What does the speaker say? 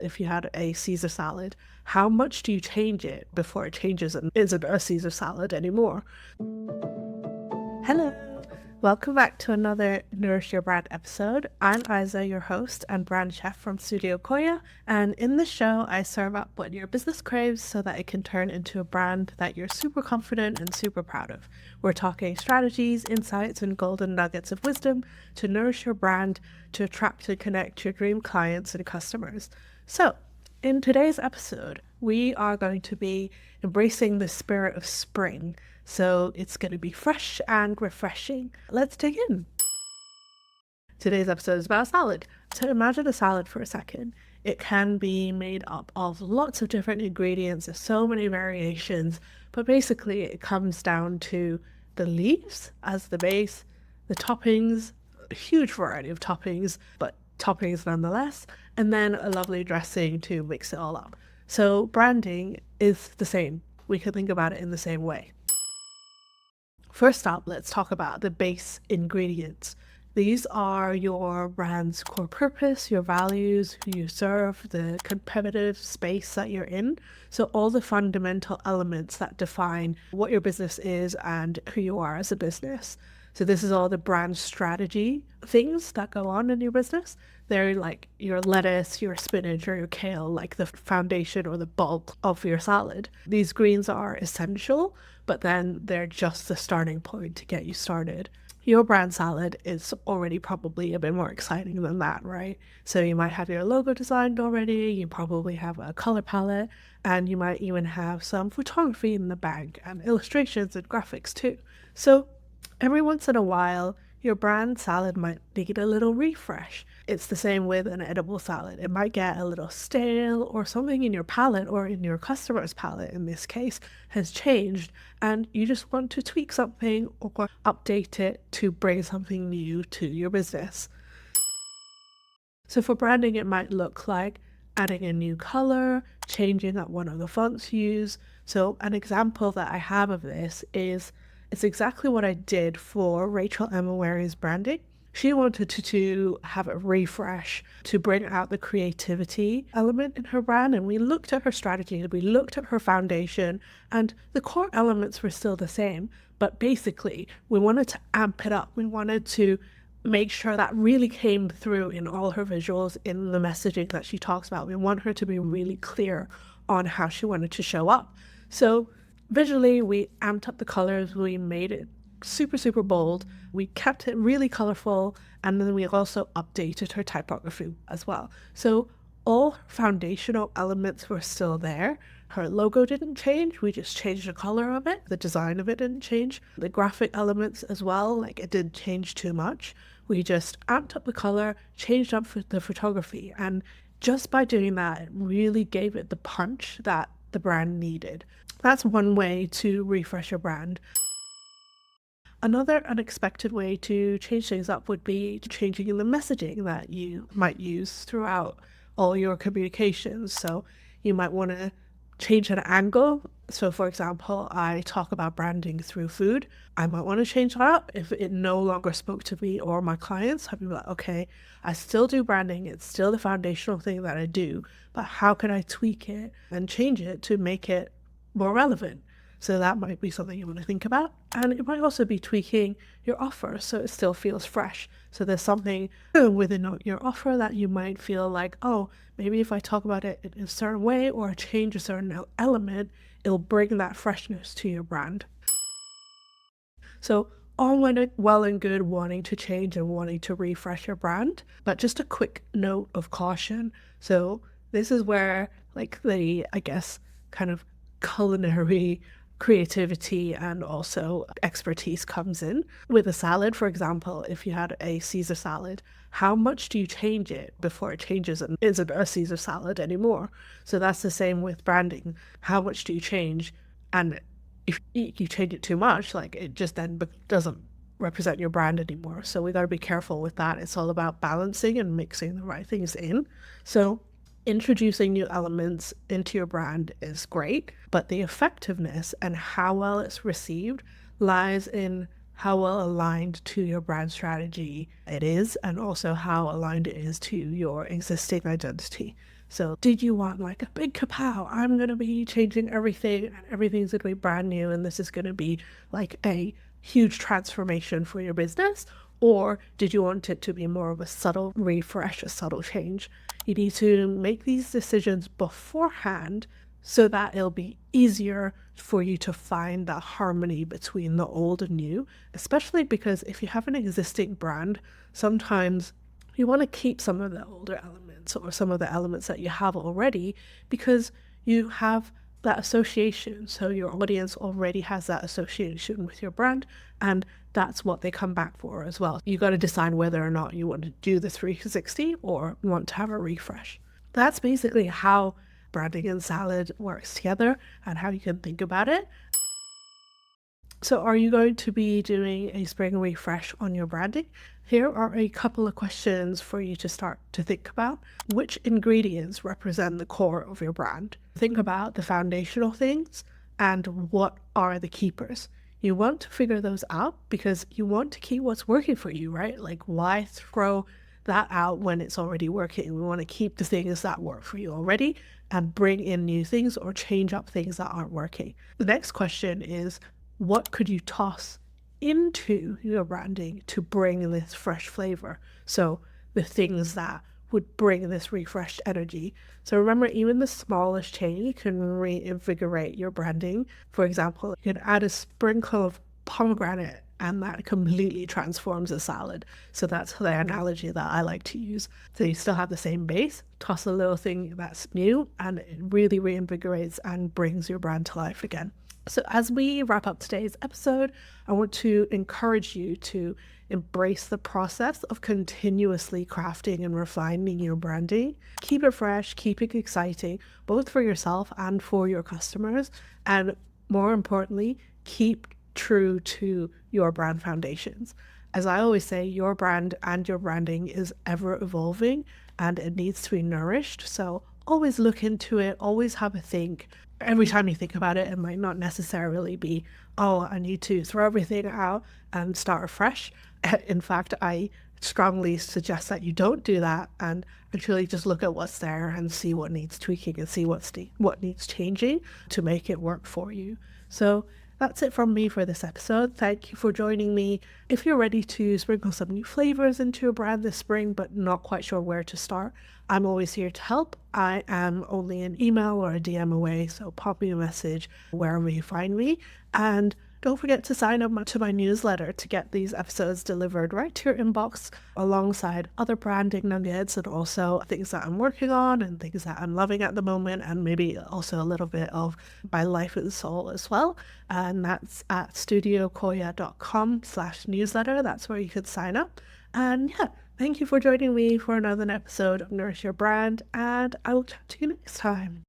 If you had a Caesar salad, how much do you change it before it changes and isn't a Caesar salad anymore? Hello, welcome back to another Nourish Your Brand episode. I'm Aiza, your host and brand chef from Studio Koya, and in this show, I serve up what your business craves so that it can turn into a brand that you're super confident and super proud of. We're talking strategies, insights, and golden nuggets of wisdom to nourish your brand, to attract and connect your dream clients and customers. So, in today's episode, we are going to be embracing the spirit of spring. So it's going to be fresh and refreshing. Let's dig in. Today's episode is about salad. So imagine a salad for a second. It can be made up of lots of different ingredients. There's so many variations, but basically it comes down to the leaves as the base, the toppings, a huge variety of toppings, but toppings nonetheless, and then a lovely dressing to mix it all up. So branding is the same. We can think about it in the same way. First up, let's talk about the base ingredients. These are your brand's core purpose, your values, who you serve, the competitive space that you're in. So all the fundamental elements that define what your business is and who you are as a business. So this is all the brand strategy things that go on in your business. They're like your lettuce, your spinach, or your kale, like the foundation or the bulk of your salad. These greens are essential, but then they're just the starting point to get you started. Your brand salad is already probably a bit more exciting than that, right? So you might have your logo designed already, you probably have a color palette, and you might even have some photography in the bag and illustrations and graphics too. So every once in a while, your brand salad might need a little refresh. It's the same with an edible salad. It might get a little stale, or something in your palate or in your customer's palate in this case has changed, and you just want to tweak something or update it to bring something new to your business. So for branding, it might look like adding a new color, changing up one of the fonts you use. So an example that I have of this is it's exactly what I did for Rachel Emma Ware's branding. She wanted to have a refresh to bring out the creativity element in her brand. And we looked at her strategy, we looked at her foundation, and the core elements were still the same. But basically, we wanted to amp it up. We wanted to make sure that really came through in all her visuals, in the messaging that she talks about. We want her to be really clear on how she wanted to show up. So visually, we amped up the colors, we made it super, super bold, we kept it really colorful, and then we also updated her typography as well. So all foundational elements were still there. Her logo didn't change, we just changed the color of it. The design of it didn't change. The graphic elements as well, like it didn't change too much. We just amped up the color, changed up the photography, and just by doing that, it really gave it the punch that the brand needed. That's one way to refresh your brand. Another unexpected way to change things up would be changing the messaging that you might use throughout all your communications. So you might want to change an angle. So for example, I talk about branding through food. I might want to change that up if it no longer spoke to me or my clients. I'd be like, okay, I still do branding. It's still the foundational thing that I do, but how can I tweak it and change it to make it more relevant? So that might be something you want to think about. And it might also be tweaking your offer so it still feels fresh. So there's something within your offer that you might feel like, oh, maybe if I talk about it in a certain way or change a certain element, it'll bring that freshness to your brand. So all well and good wanting to change and wanting to refresh your brand, but just a quick note of caution. So this is where like the, I guess, kind of culinary creativity and also expertise comes in. With a salad, for example, if you had a Caesar salad, how much do you change it before it changes and isn't a Caesar salad anymore? So that's the same with branding. How much do you change? And if you change it too much, like it just then doesn't represent your brand anymore. So we got to be careful with that. It's all about balancing and mixing the right things in. So introducing new elements into your brand is great, but the effectiveness and how well it's received lies in how well aligned to your brand strategy it is, and also how aligned it is to your existing identity. So did you want like a big kapow? I'm going to be changing everything and everything's going to be brand new and this is going to be like a huge transformation for your business? Or did you want it to be more of a subtle refresh, a subtle change? You need to make these decisions beforehand so that it'll be easier for you to find that harmony between the old and new, especially because if you have an existing brand, sometimes you want to keep some of the older elements or some of the elements that you have already because you have that association. So your audience already has that association with your brand, and that's what they come back for as well. You got to decide whether or not you want to do the 360 or want to have a refresh. That's basically how branding and salad works together and how you can think about it. So are you going to be doing a spring refresh on your branding? Here are a couple of questions for you to start to think about. Which ingredients represent the core of your brand? Think about the foundational things and what are the keepers. You want to figure those out because you want to keep what's working for you, right? Like why throw that out when it's already working? We want to keep the things that work for you already and bring in new things or change up things that aren't working. The next question is, what could you toss into your branding to bring this fresh flavor? So the things that would bring this refreshed energy. So remember, even the smallest change can reinvigorate your branding. For example, you can add a sprinkle of pomegranate and that completely transforms a salad. So that's the analogy that I like to use. So you still have the same base, toss a little thing that's new, and it really reinvigorates and brings your brand to life again. So as we wrap up today's episode, I want to encourage you to embrace the process of continuously crafting and refining your branding. Keep it fresh, keep it exciting, both for yourself and for your customers. And more importantly, keep true to your brand foundations. As I always say, your brand and your branding is ever evolving and it needs to be nourished. So always look into it, always have a think. Every time you think about it, it might not necessarily be, oh, I need to throw everything out and start afresh. In fact, I strongly suggest that you don't do that and actually just look at what's there and see what needs tweaking and see what needs changing to make it work for you. So that's it from me for this episode. Thank you for joining me. If you're ready to sprinkle some new flavors into your brand this spring, but not quite sure where to start, I'm always here to help. I am only an email or a DM away, so pop me a message wherever you find me. And don't forget to sign up to my newsletter to get these episodes delivered right to your inbox alongside other branding nuggets and also things that I'm working on and things that I'm loving at the moment, and maybe also a little bit of my life and soul as well. And that's at studiokoya.com/newsletter. That's where you could sign up. And yeah, thank you for joining me for another episode of Nourish Your Brand, and I will chat to you next time.